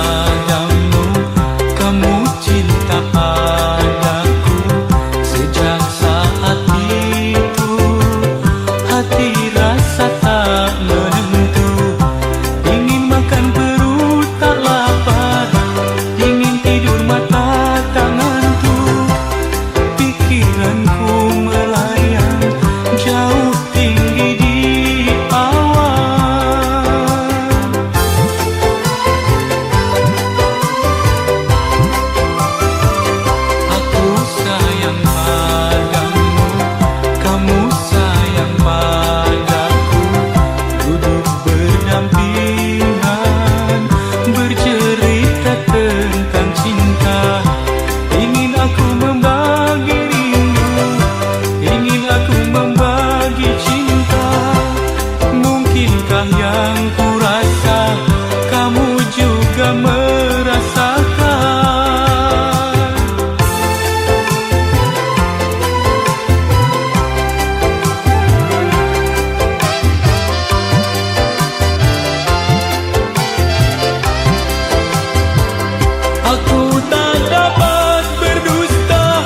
padamu, kamu cinta padaku. Sejak saat itu hati rasa tak menentu. Ingin makan perut tak lapar, ingin tidur mata tak ngantuk. Pikiranku melayang jauh tinggi di awan. Aku sayang padamu, kamu sayang padaku. Duduk berdampingan, bercerita tentang cinta. Ingin aku membagi rindu, ingin aku membagi cinta. Mungkinkah yang ku rasa kamu juga merasakan? Aku tak dapat berdusta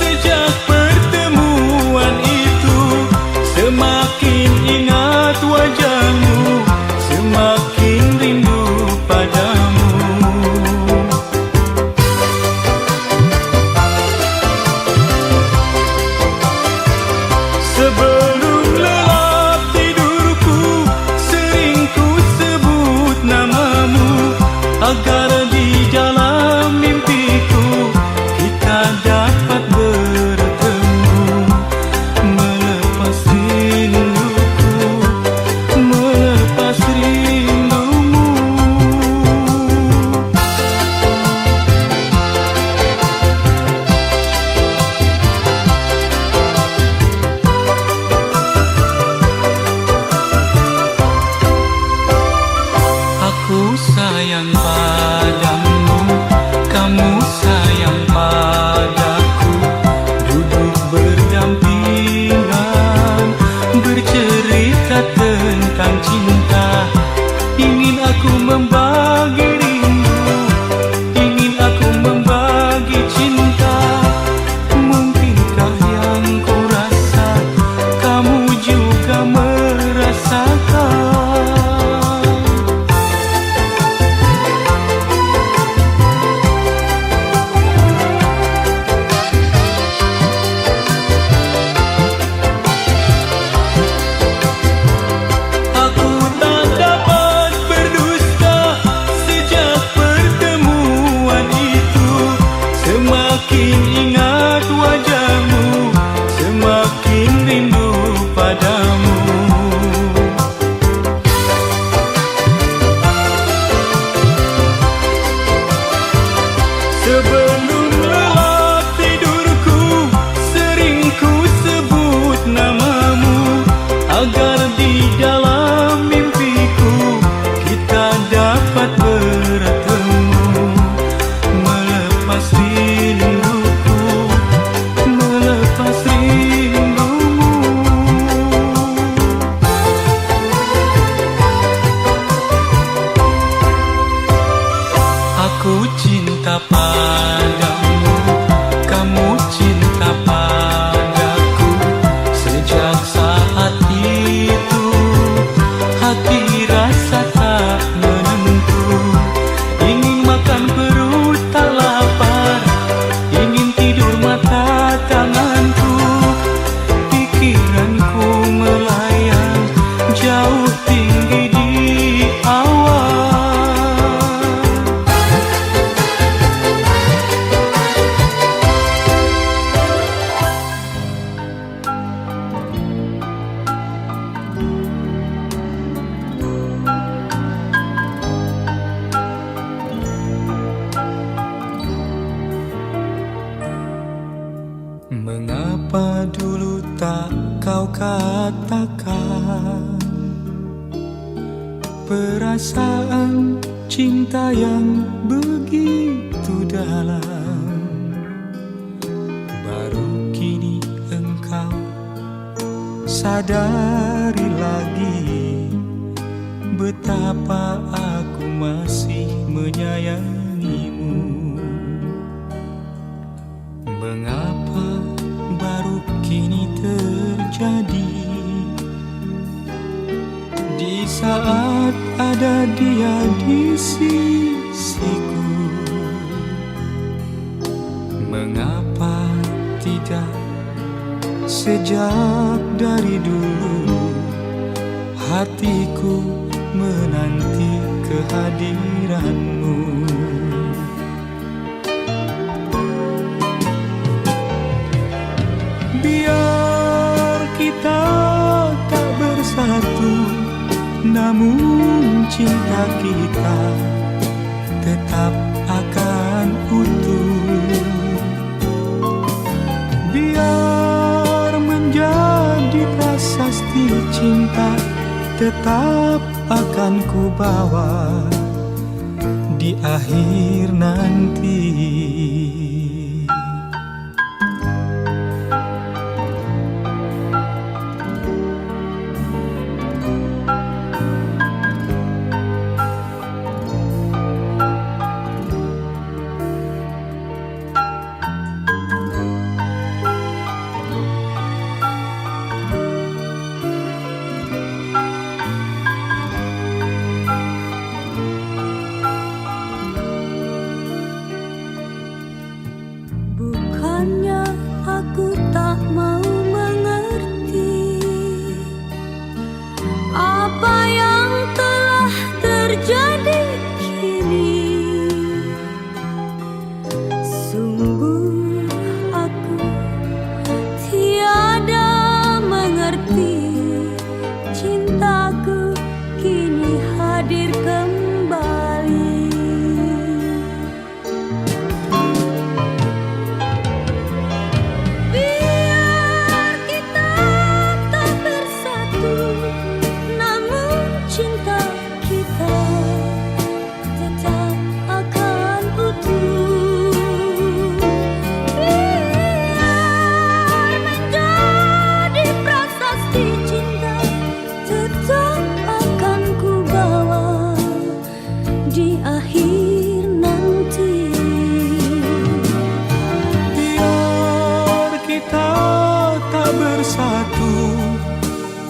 sejak pertemuan itu. Semakin ingat wajahmu, semakin rindu padamu. Sebelum lelap tidurku, sering ku sebut namamu, agar di dalam mimpiku kita dapat bertemu. Melepas rinduku, melepas rindumu. Aku sayang padamu, kamu sayang padaku. Duduk berdampingan, bercerita tentang cinta. Ingin aku membagi rindu, ingin aku membagi cinta. Mungkinkah yang ku rasa kamu juga merasakan? Aku tak dapat berdusta sejak pertemuan itu. Semakin ingat wajahmu, semakin rindu padamu. Sebelum lelap tidurku, sering ku sebut namamu, agar di dalam mimpiku kita dapat bertemu. Melepas rinduku, melepas rindumu. Aku cinta padamu, kamu cinta padaku. Sejak saat itu hati rasa tak menentu. Ingin makan perut tak lapar, ingin tidur mata tak ngantuk. Pikiranku melayang jauh tinggi di awan. Mengapa dulu tak kau katakan perasaan cinta yang begitu dalam? Baru kini engkau sadari lagi betapa aku masih menyayangimu. Mengapa baru kini terjadi, di saat ada dia di sisiku? Mengapa tidak sejak dari dulu hatiku menanti kehadiranmu? Biar kita tak bersatu, namun cinta kita tetap akan utuh. Biar menjadi prasasti cinta tetap akan ku bawa di akhir nanti. Bukannya aku tak mau mengerti apa yang telah terjadi kini. Sungguh aku tiada mengerti, cintaku kini hadir kembali.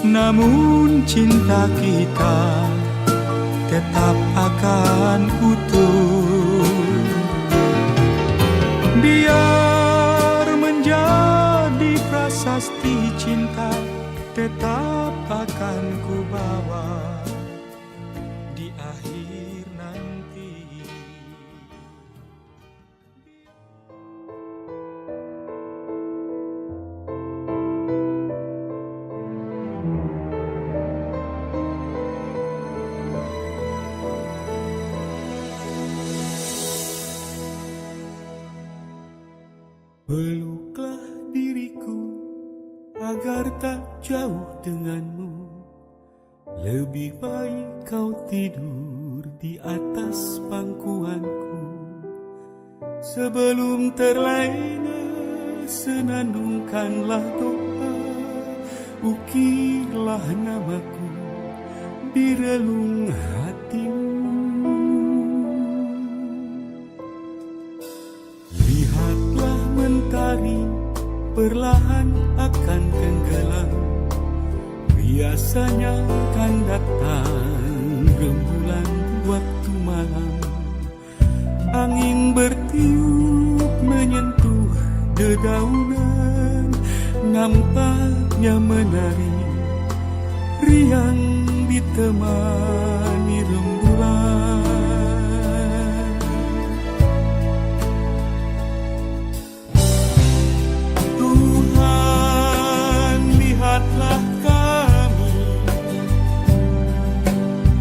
Namun cinta kita tetap akan utuh. Biar menjadi prasasti cinta tetap akan ku bawa di akhir nanti. Peluklah diriku agar tak jauh denganmu. Lebih baik kau tidur di atas pangkuanku. Sebelum terlena senandungkanlah doa, ukirlah namaku di relung hatimu. Lihatlah mentari perlahan akan tenggelam. Biasanya kan datang rembulan waktu malam. Angin bertiup menyentuh dedaunan, nampaknya menari riang ditemani rembulan. Tuhan, lihatlah kami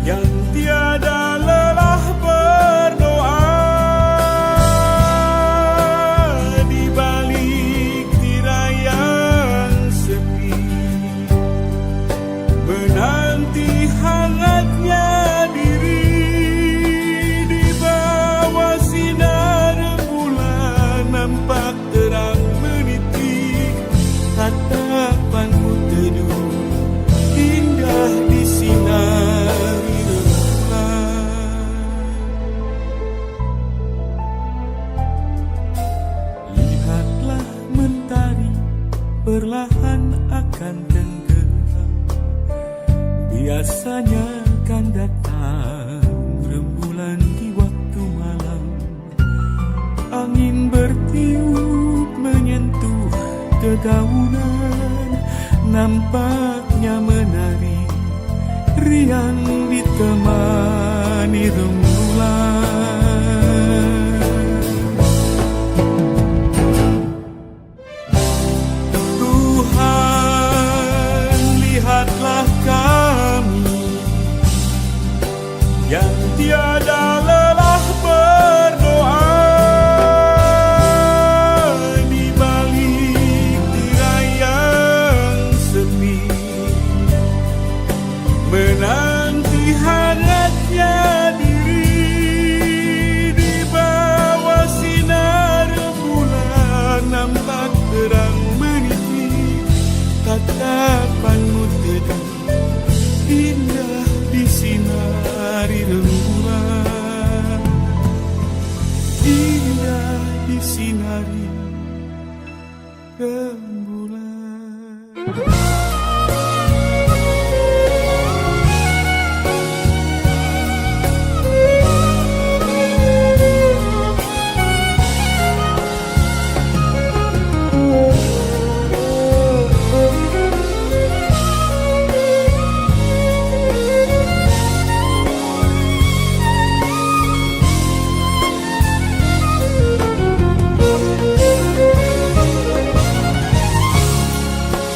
yang tiada lelah berdoa di balik tirai yang sepi, menanti hangatnya perlahan akan tenggelam. Biasanya kan datang rembulan di waktu malam. Angin bertiup menyentuh dedaunan, nampaknya menari riang ditemani rembulan. Tuhan, lihatlah kami yang tiada lelah berdoa di balik tirai yang sepi, menanti hangatnya diri di bawah sinar bulan. Nampak terang meniti, tatapanmu teduh indah disinari rembulan, indah disinari rembulan.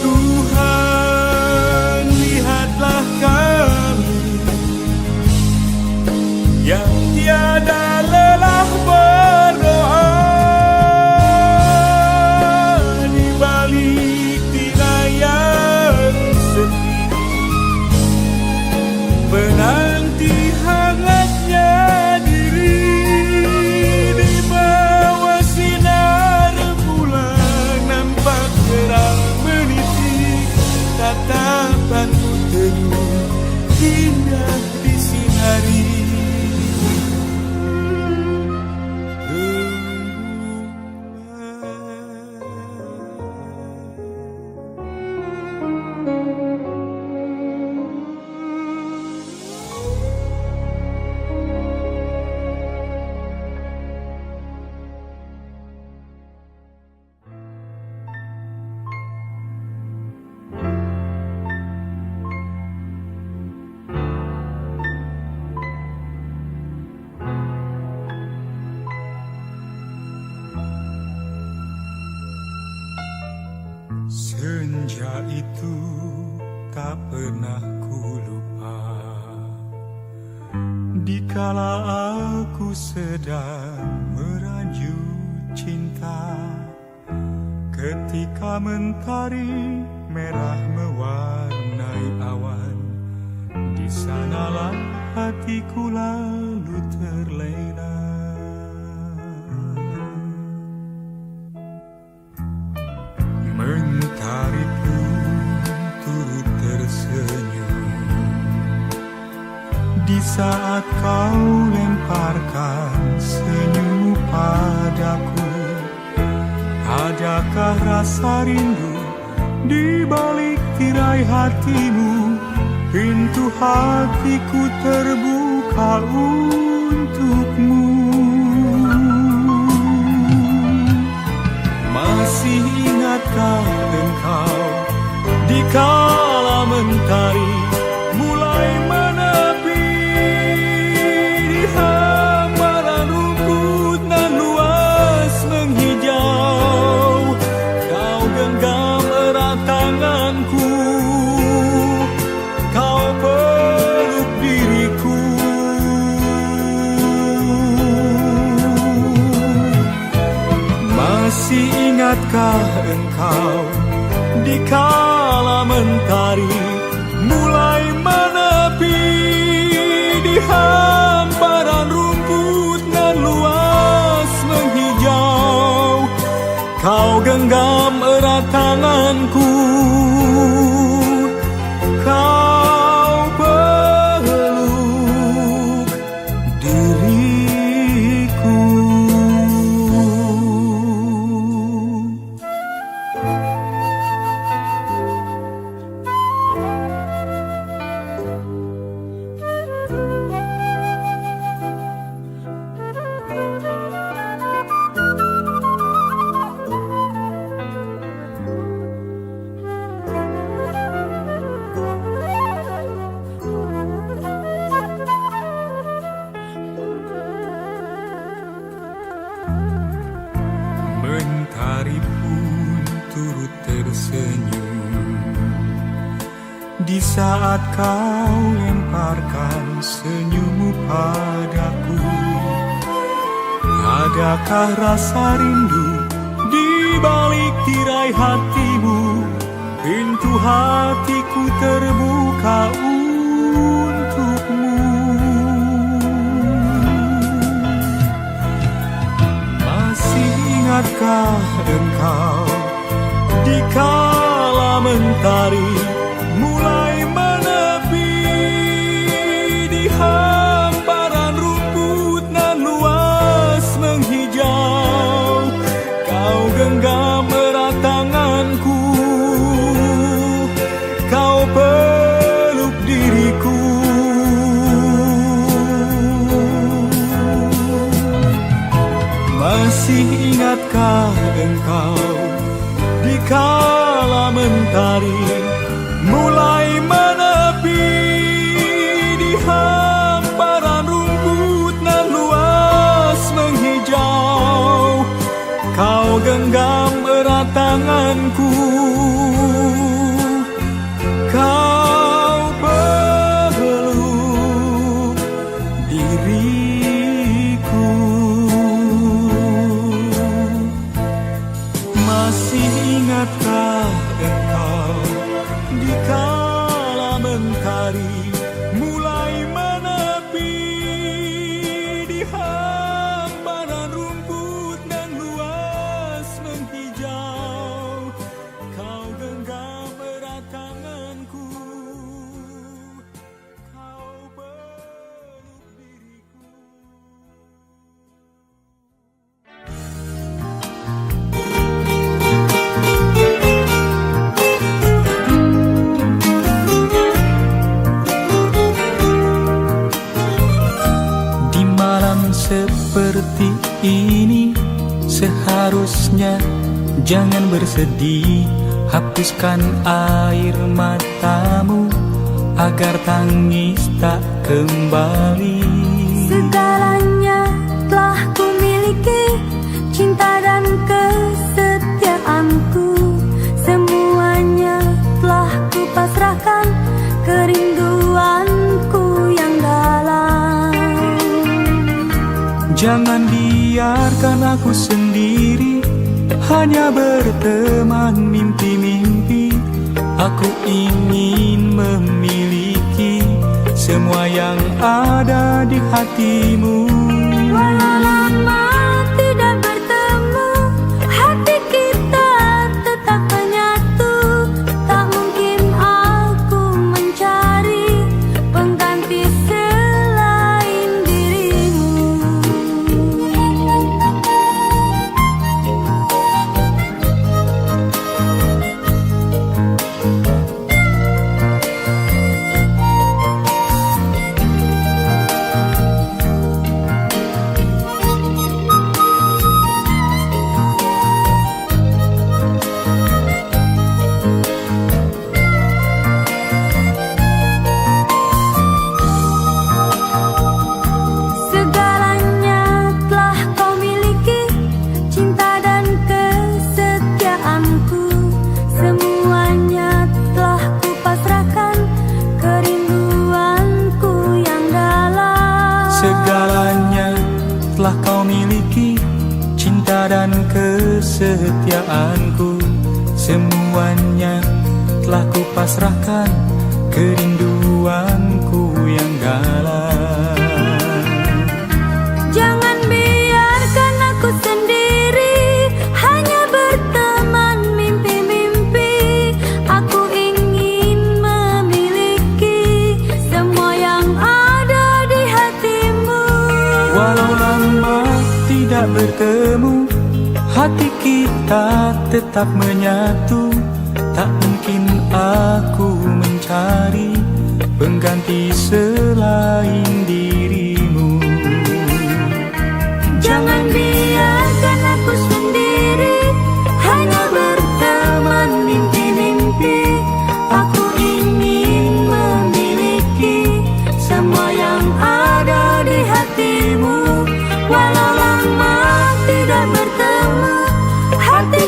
Tuhan, lihatlah kami yang tiada lelah berdoa di balik tirai yang sepi, menanti hangatnya diri di bawah sinar bulan. Nampak terang meniti, tatapanmu teduh indah disinari Senja itu tak pernah ku lupa, dikala aku sedang merajut cinta. Ketika mentari merah mewarnai awan, di sanalah hatiku lalu terlena. Mentari pun turut tersenyum di saat kau lemparkan senyum padaku. Adakah rasa rindu di balik tirai hatimu? Pintu hatiku terbuka untukmu. Masih ingatkah engkau dikala mentari mulai menepi di hamparan rumput nan luas menghijau? Kau genggam erat tanganku, kau peluk diriku. Masih ingatkah engkau dikala mentari mulai menepi di hamparan rumput nan luas menghijau? Kau genggam erat tanganku, kau peluk diriku. hari pun turut tersenyum di saat kau lemparkan senyummu padaku. Adakah rasa rindu di balik tirai hatimu? Pintu hatiku terbuka untukmu. Masih ingatkah engkau di kala mentari mulai menepi di hamparan rumput nan luas menghijau? Kau genggam erat tanganku, kau peluk diriku. Masih ingatkah engkau di kala mentari mulai menepi di hamparan rumput nan luas menghijau? Kau genggam erat tanganku, kau peluk diriku. Masih ingatkah engkau di kala mentari mulai menepi di hamparan rumput nan luas menghijau? Kau genggam erat tanganku, kau peluk diriku. Di malam seperti ini seharusnya jangan bersedih. Hapuskan air matamu agar tangis tak kembali. Segalanya telah ku miliki, cinta dan kesetiaanku. Semuanya telah ku pasrahkan, kerinduanku yang dalam. Jangan biarkan aku sendiri, hanya berteman mimpi-mimpi. Aku ingin memiliki semua yang ada di hatimu. Walau lama tidak bertemu, hati kita tetap menyatu. Tak mungkin aku mencari pengganti selain dirimu. Segalanya telah kau miliki, cinta dan kesetiaanku. Semuanya telah ku pasrahkan, kerinduanku yang dalam. Segalanya telah kau miliki, cinta dan kesetiaanku. Semuanya telah ku pasrahkan, kerinduanku yang dalam. Jangan biarkan aku sendiri, hanya berteman mimpi-mimpi. Aku ingin memiliki semua yang ada di hatimu. Walau lama tidak bertemu, hati kita tetap menyatu. Tak mungkin aku mencari pengganti selain dirimu. Jangan biarkan aku sendiri, hanya berteman mimpi-mimpi. Aku ingin memiliki semua yang ada di hatimu. Walau lama tidak bertemu, hati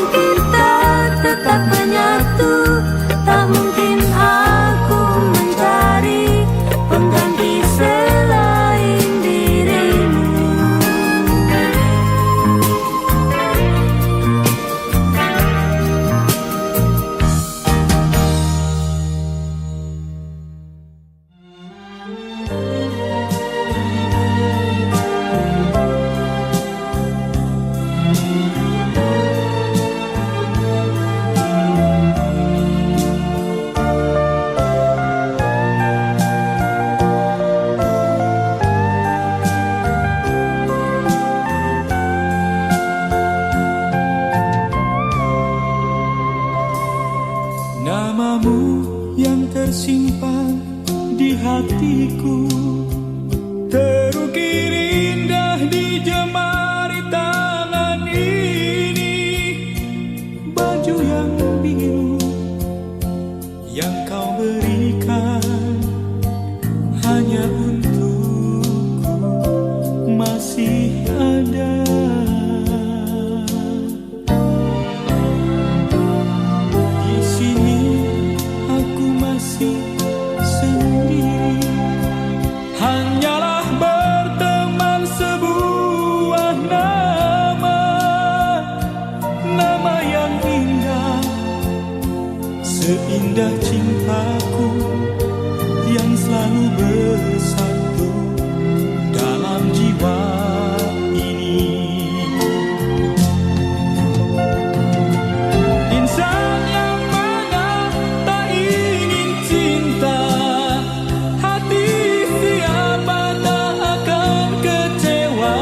Seindah cintaku yang selalu bersatu dalam jiwa ini. Insan yang mana tak ingin cinta, hati siapa tak akan kecewa.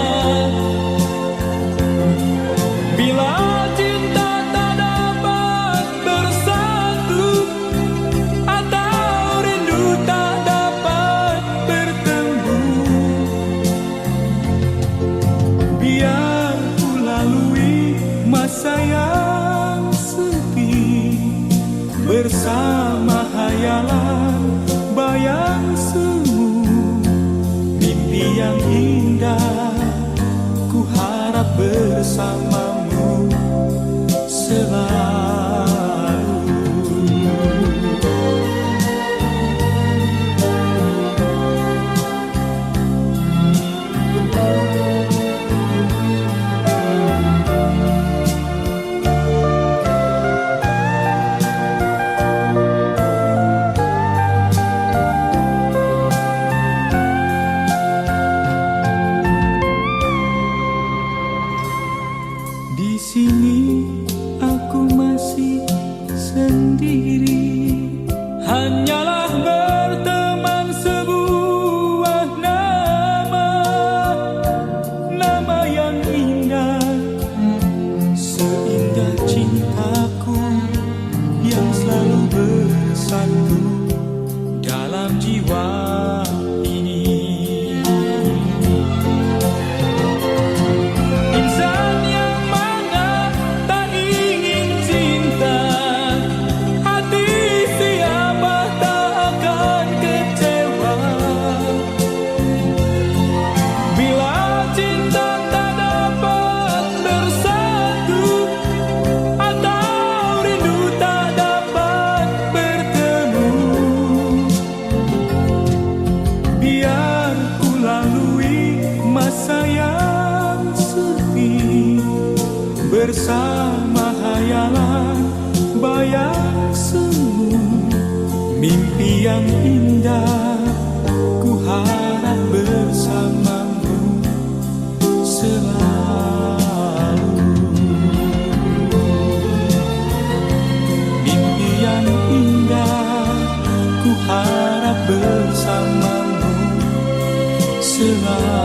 Bila cinta tak dapat bersatu, atau rindu tak dapat bertemu, biar ku lalui masa yang sepi bersama hayalan bayang semu. Mimpi yang indah ku harap bersamamu selalu. Di sini aku masih sendiri, hanyalah berteman sebuah nama, nama yang indah, seindah cintaku yang selalu bersatu dalam jiwa ini. Insan yang mana tak ingin cinta, hati siapa tak akan kecewa. Bila cinta tak dapat bersatu, atau rindu tak dapat bertemu, biar ku lalui masa yang sepi bersama hayalan bayang semu. Mimpi yang indah ku harap bersamamu selalu. Mimpi yang indah ku harap bersamamu selalu.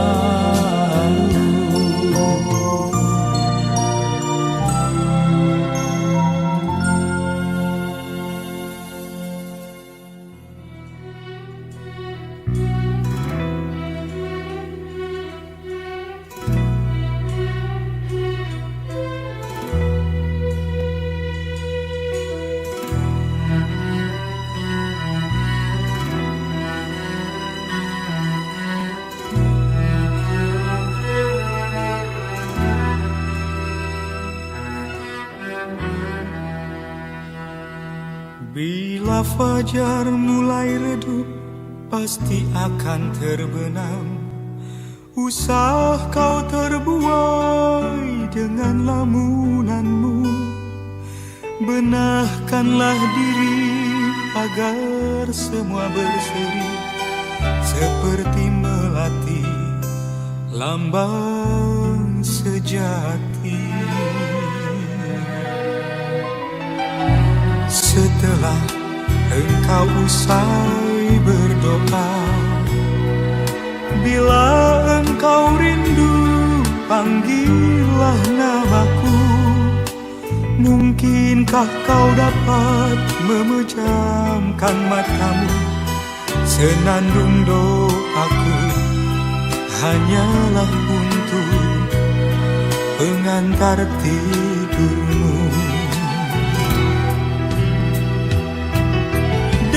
Bila fajar mulai redup, pasti akan terbenam. Usah kau terbuai dengan lamunanmu, benahkanlah diri agar semua berseri seperti melati lambang sejati. Setelah engkau usai berdoa, bila engkau rindu panggillah namaku. Mungkinkah kau dapat memejamkan matamu? Senandung doaku hanyalah untuk pengantar tidurmu.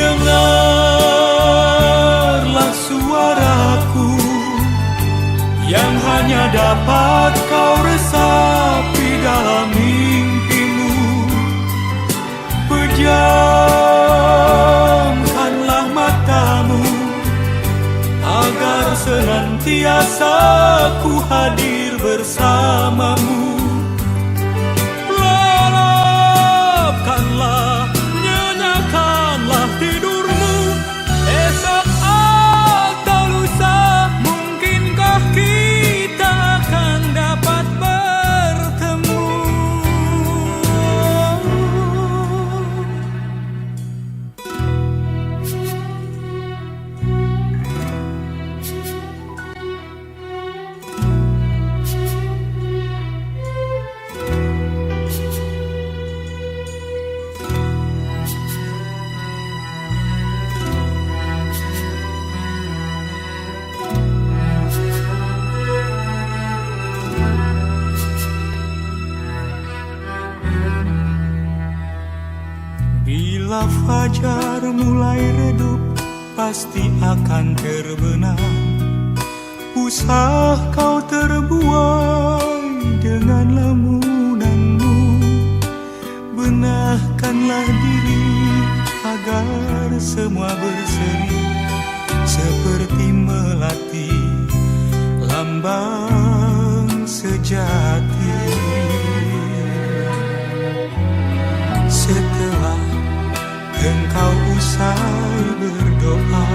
Dengarlah suaraku yang hanya dapat kau resapi dalam mimpimu. Pejamkanlah matamu agar senantiasa ku hadir bersamamu. Lelapkanlah, nyenyakan Bila fajar mulai redup, pasti akan terbenam. Usah kau terbuai dengan lamunanmu. Benahkanlah diri agar semua berseri, seperti melati lambang sejati. Setelah engkau usai berdoa,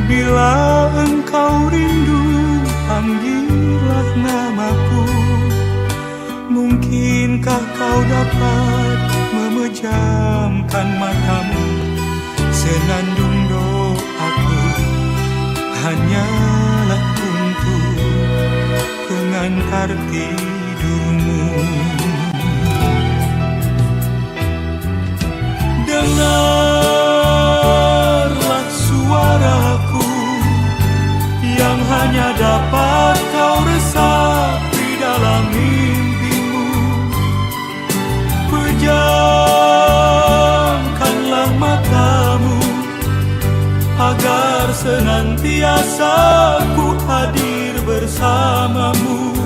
bila engkau rindu, panggillah namaku. Mungkinkah kau dapat memejamkan matamu? Senandung doaku hanyalah untuk pengantar tidurmu. Dengarlah suaraku yang hanya dapat kau resapi dalam mimpimu. Pejamkanlah matamu agar senantiasa ku hadir bersamamu.